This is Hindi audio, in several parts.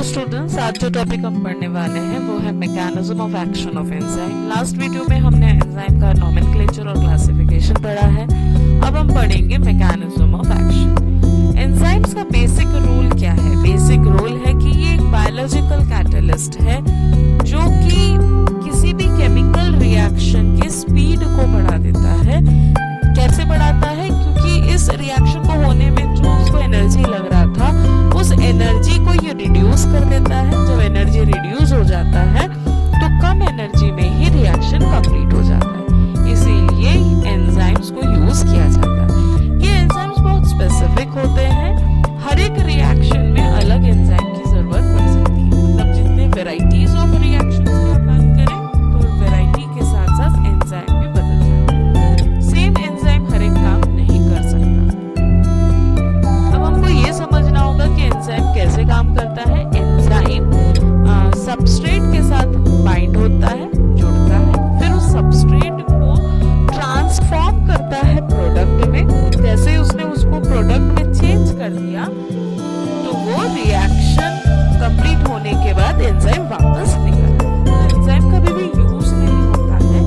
हेलो स्टूडेंट्स, आज जो टॉपिक हम पढ़ने वाले हैं वो है mechanism of action of enzyme. Last video में हमने एंजाइम का नोमेनक्लेचर और क्लासिफिकेशन पढ़ा है। अब हम पढ़ेंगे मैकेनिज्म ऑफ एक्शन। एंजाइम्स का बेसिक रोल क्या है? बेसिक रोल है कि ये एक बायोलॉजिकल कैटलिस्ट है जो कि किसी भी केमिकल रिएक्शन के स्पीड को बढ़ा देता है। कैसे बढ़ाता है? क्योंकि इस रिएक्शन को होने में जो उसको एनर्जी लग रहा था, उस एनर्जी को ये रिड्यूस कर देता है। जब एनर्जी रिड्यूस हो जाता है तो कम एनर्जी में ही रिएक्शन कंप्लीट हो जाता है। इसीलिए एंजाइम्स को यूज किया जाता है। ये एंजाइम्स बहुत स्पेसिफिक होते हैं। हर एक रिएक्शन में अलग एंजाइम की जरूरत पड़ सकती है। मतलब जितने वेराइटीज ऑफ रिएक्शंस की आप बात करें तो वेराइटी के साथ साथ एंजाइम भी बदल जाता है। सेम एंजाइम हर एक काम नहीं कर सकता। अब हमको ये समझना होगा कि एंजाइम कैसे काम करता है। एंजाइम सबस्ट्रेट के साथ बाइंड होता है, जुड़ता है, फिर उस सबस्ट्रेट को ट्रांसफॉर्म करता है प्रोडक्ट में। जैसे ही उसने उसको प्रोडक्ट में चेंज कर दिया तो वो रिएक्शन कंप्लीट होने के बाद एंजाइम वापस निकलता है। तो एंजाइम कभी भी यूज नहीं होता है,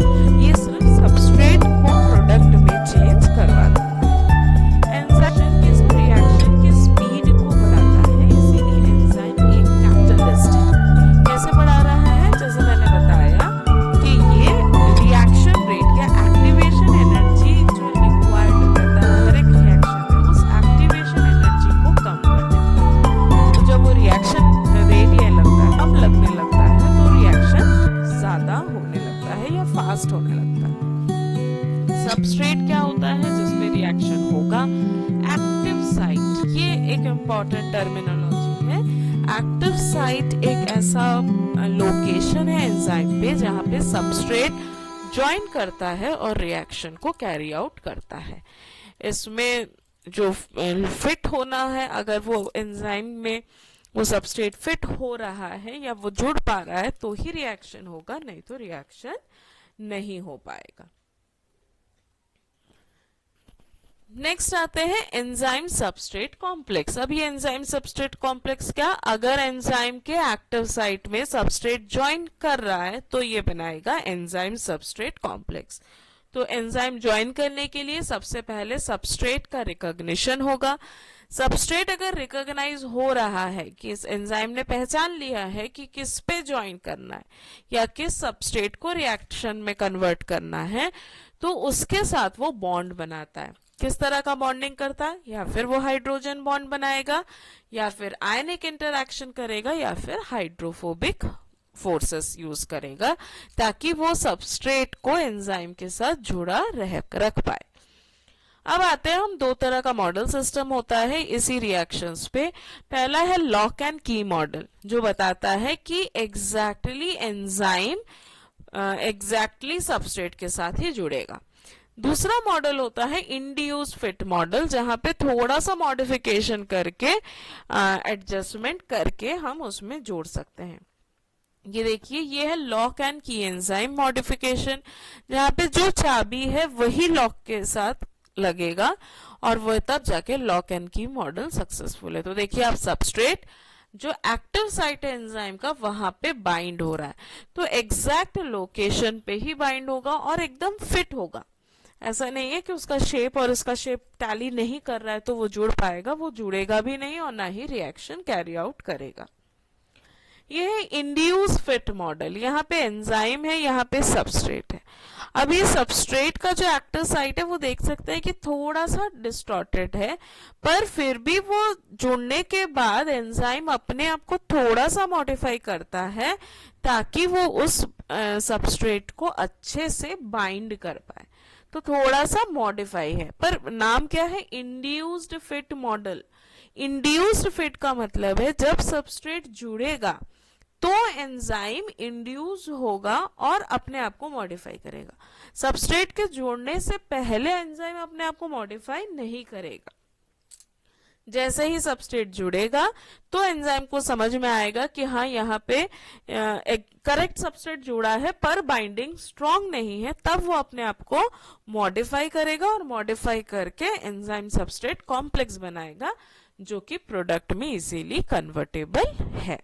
ये सिर्फ सबस्ट्रेट को प्रोडक्ट में चेंज करवाता है। एंजाइम किस रिएक्शन के स्पीड को बढ़ाता है, इसीलिए एंजाइम एक कैटलिस्ट है। कैसे बढ़ा रहा है? जैसे मैंने बताया कि ये रिएक्शन रेट या एक्टिवेशन एनर्जी जो रिक्वायर्ड रहता है हर एक रिएक्शन में, उस एक्टिवेशन एनर्जी को कम कर देता है। तो जब वो रिएक्शन रेट ये लगता है, कम लगने लगता है, तो रिएक्शन ज्यादा होने लगता है या फास्ट होने लगता है। सबस्ट्रेट क्या होता है जिसमें रिएक्शन होगा? Active site. ये एक इम्पॉर्टेंट टर्मिनोलॉजी है। एक्टिव साइट एक ऐसा लोकेशन है एंजाइम पे जहाँ पे सबस्ट्रेट ज्वाइन करता है और रिएक्शन को कैरी आउट करता है। इसमें जो फिट होना है, अगर वो एंजाइम में वो सबस्ट्रेट फिट हो रहा है या वो जुड़ पा रहा है तो ही रिएक्शन होगा, नहीं तो रिएक्शन नहीं हो पाएगा। नेक्स्ट आते हैं एंजाइम सबस्ट्रेट कॉम्प्लेक्स। अब ये एंजाइम सबस्ट्रेट कॉम्प्लेक्स क्या? अगर एंजाइम के एक्टिव साइट में सबस्ट्रेट ज्वाइन कर रहा है तो ये बनाएगा एंजाइम सबस्ट्रेट कॉम्प्लेक्स। तो एंजाइम ज्वाइन करने के लिए सबसे पहले सबस्ट्रेट का रिकॉग्निशन होगा। सबस्ट्रेट अगर रिकॉग्नाइज हो रहा है कि इस एंजाइम ने पहचान लिया है कि किस पे ज्वाइन करना है या किस सबस्ट्रेट को रिएक्शन में कन्वर्ट करना है, तो उसके साथ वो बॉन्ड बनाता है। किस तरह का बॉन्डिंग करता है? या फिर वो हाइड्रोजन बॉन्ड बनाएगा, या फिर आयनिक इंटरैक्शन करेगा, या फिर हाइड्रोफोबिक फोर्सेस यूज करेगा ताकि वो सबस्ट्रेट को एंजाइम के साथ जुड़ा रख पाए। अब आते हैं हम, दो तरह का मॉडल सिस्टम होता है इसी रिएक्शंस पे। पहला है लॉक एंड की मॉडल, जो बताता है कि एग्जैक्टली एंजाइम एग्जैक्टली सबस्ट्रेट के साथ ही जुड़ेगा। दूसरा मॉडल होता है इंड्यूस फिट मॉडल, जहां पे थोड़ा सा मॉडिफिकेशन करके एडजस्टमेंट करके हम उसमें जोड़ सकते हैं। ये देखिए, ये है लॉक एंड की एंजाइम मॉडिफिकेशन, जहां पे जो चाबी है वही लॉक के साथ लगेगा और वो तब जाके लॉक एंड की मॉडल सक्सेसफुल है। तो देखिए आप, सबस्ट्रेट जो एक्टिव साइट है एंजाइम का वहां पे बाइंड हो रहा है, तो एग्जैक्ट लोकेशन पे ही बाइंड होगा और एकदम फिट होगा। ऐसा नहीं है कि उसका शेप और इसका शेप टैली नहीं कर रहा है तो वो जुड़ पाएगा, वो जुड़ेगा भी नहीं और ना ही रिएक्शन कैरी आउट करेगा। ये है इंड्यूस फिट मॉडल। यहाँ पे एंजाइम है, यहाँ पे सबस्ट्रेट है। अब ये सबस्ट्रेट का जो एक्टिव साइट है वो देख सकते हैं कि थोड़ा सा डिस्टॉर्टेड है, पर फिर भी वो जुड़ने के बाद एंजाइम अपने आप को थोड़ा सा मॉडिफाई करता है ताकि वो उस सबस्ट्रेट को अच्छे से बाइंड कर पाए। तो थोड़ा सा मॉडिफाई है, पर नाम क्या है? Induced fit model. Induced fit का मतलब है जब सबस्ट्रेट जुड़ेगा तो एंजाइम इंड्यूस होगा और अपने आप को मॉडिफाई करेगा। सबस्ट्रेट के जोड़ने से पहले एंजाइम अपने आप को मॉडिफाई नहीं करेगा। जैसे ही सबस्ट्रेट जुड़ेगा तो एंजाइम को समझ में आएगा कि हाँ, यहाँ पे एक करेक्ट सबस्ट्रेट जुड़ा है पर बाइंडिंग स्ट्रांग नहीं है, तब वो अपने आप को मॉडिफाई करेगा और मॉडिफाई करके एंजाइम सबस्ट्रेट कॉम्प्लेक्स बनाएगा जो कि प्रोडक्ट में इजीली कन्वर्टेबल है।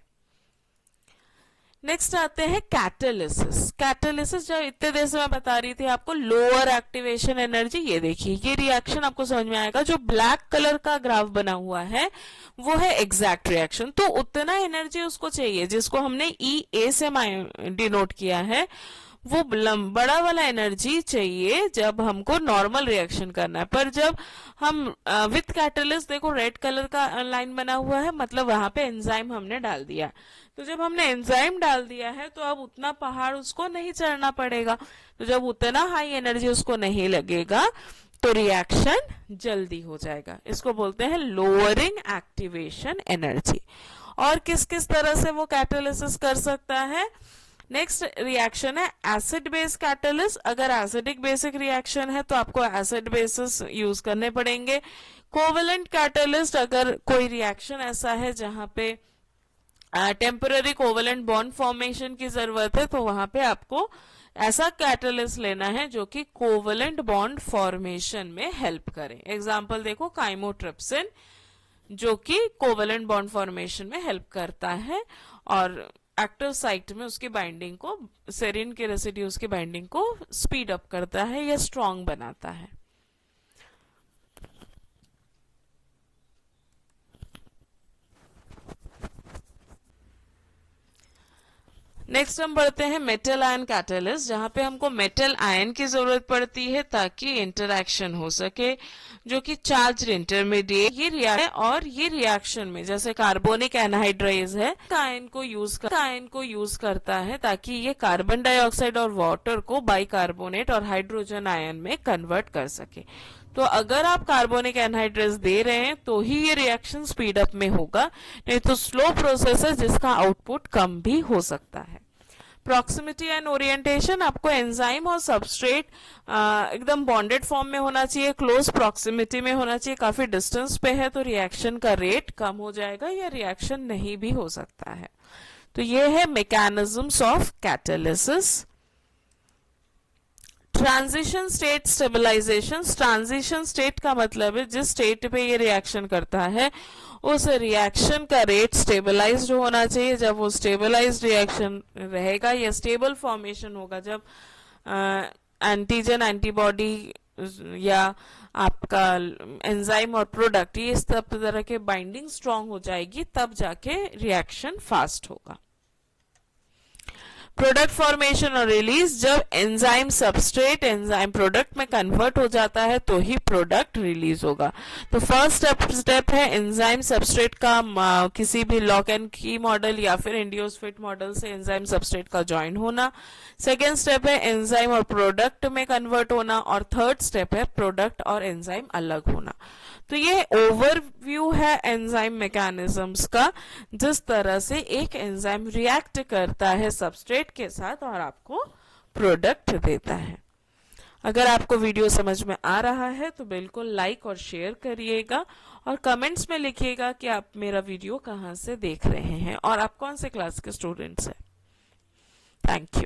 नेक्स्ट आते हैं कैटालिसिस। कैटालिसिस जो इतने देर से मैं बता रही थी आपको, लोअर एक्टिवेशन एनर्जी। ये देखिए, ये रिएक्शन आपको समझ में आएगा। जो ब्लैक कलर का ग्राफ बना हुआ है वो है एग्जैक्ट रिएक्शन। तो उतना एनर्जी उसको चाहिए जिसको हमने EA से डिनोट किया है, वो बड़ा वाला एनर्जी चाहिए जब हमको नॉर्मल रिएक्शन करना है। पर जब हम विथ कैटलिस्ट, देखो रेड कलर का लाइन बना हुआ है, मतलब वहां पे एंजाइम हमने डाल दिया। तो जब हमने एंजाइम डाल दिया है तो अब उतना पहाड़ उसको नहीं चढ़ना पड़ेगा। तो जब उतना हाई एनर्जी उसको नहीं लगेगा तो रिएक्शन जल्दी हो जाएगा। इसको बोलते हैं लोअरिंग एक्टिवेशन एनर्जी। और किस किस तरह से वो कैटालिसिस कर सकता है? नेक्स्ट रिएक्शन है एसिड बेस कैटलिस्ट। अगर एसिडिक बेसिक रिएक्शन है तो आपको एसिड बेसिस यूज करने पड़ेंगे। कोवेलेंट कैटलिस्ट, अगर कोई रिएक्शन ऐसा है जहां पे टेम्पररी कोवेलेंट बॉन्ड फॉर्मेशन की जरूरत है तो वहां पे आपको ऐसा कैटलिस्ट लेना है जो कि कोवेलेंट बॉन्ड फॉर्मेशन में हेल्प करे। एग्जांपल देखो, काइमोट्रिप्सिन जो कि कोवेलेंट बॉन्ड फॉर्मेशन में हेल्प करता है और एक्टिव साइट में उसकी बाइंडिंग को, सेरिन के रेसिड्यूज की बाइंडिंग को स्पीड अप करता है या स्ट्रॉन्ग बनाता है। नेक्स्ट हम बढ़ते हैं मेटल आयन कैटलिस्ट, जहां पे हमको मेटल आयन की जरूरत पड़ती है ताकि इंटरैक्शन हो सके, जो कि चार्ज इंटरमीडिएट और ये रिएक्शन में जैसे कार्बोनिक एनहाइड्राइज है, आयन को यूज करता है ताकि ये कार्बन डाइऑक्साइड और वाटर को बाइकार्बोनेट और हाइड्रोजन आयन में कन्वर्ट कर सके। तो अगर आप कार्बोनिक एनहाइड्रेस दे रहे हैं तो ही ये रिएक्शन स्पीड अप में होगा, नहीं तो स्लो प्रोसेस है जिसका आउटपुट कम भी हो सकता है। प्रॉक्सिमिटी एंड ओरिएंटेशन, आपको एंजाइम और सबस्ट्रेट एकदम बॉन्डेड फॉर्म में होना चाहिए, क्लोज प्रॉक्सिमिटी में होना चाहिए। काफी डिस्टेंस पे है तो रिएक्शन का रेट कम हो जाएगा या रिएक्शन नहीं भी हो सकता है। तो ये है mechanisms of catalysis. Transition state stabilization. Transition state का मतलब है जिस स्टेट पे ये रिएक्शन करता है उस रिएक्शन का रेट स्टेबलाइज्ड होना चाहिए। जब वो स्टेबलाइज्ड रिएक्शन रहेगा या स्टेबल फॉर्मेशन होगा, जब एंटीजन एंटीबॉडी या आपका एंजाइम और प्रोडक्ट ये इस तरह के बाइंडिंग स्ट्रांग हो जाएगी, तब जाके रिएक्शन फास्ट होगा। प्रोडक्ट फॉर्मेशन और रिलीज, जब एंजाइम सबस्ट्रेट एंजाइम प्रोडक्ट में कन्वर्ट हो जाता है तो ही प्रोडक्ट रिलीज होगा। तो फर्स्ट स्टेप है एंजाइम सबस्ट्रेट का किसी भी लॉक एंड की मॉडल या फिर इंड्यूस फिट मॉडल से एंजाइम सबस्ट्रेट का ज्वाइन होना। सेकेंड स्टेप है एंजाइम और प्रोडक्ट में कन्वर्ट होना और थर्ड स्टेप है प्रोडक्ट और एंजाइम अलग होना। तो ये ओवरव्यू है एंजाइम मैकेनिज्म्स का, जिस तरह से एक एंजाइम रिएक्ट करता है सबस्ट्रेट के साथ और आपको प्रोडक्ट देता है। अगर आपको वीडियो समझ में आ रहा है तो बिल्कुल लाइक और शेयर करिएगा और कमेंट्स में लिखिएगा कि आप मेरा वीडियो कहाँ से देख रहे हैं और आप कौन से क्लास के स्टूडेंट्स हैं। Thank you.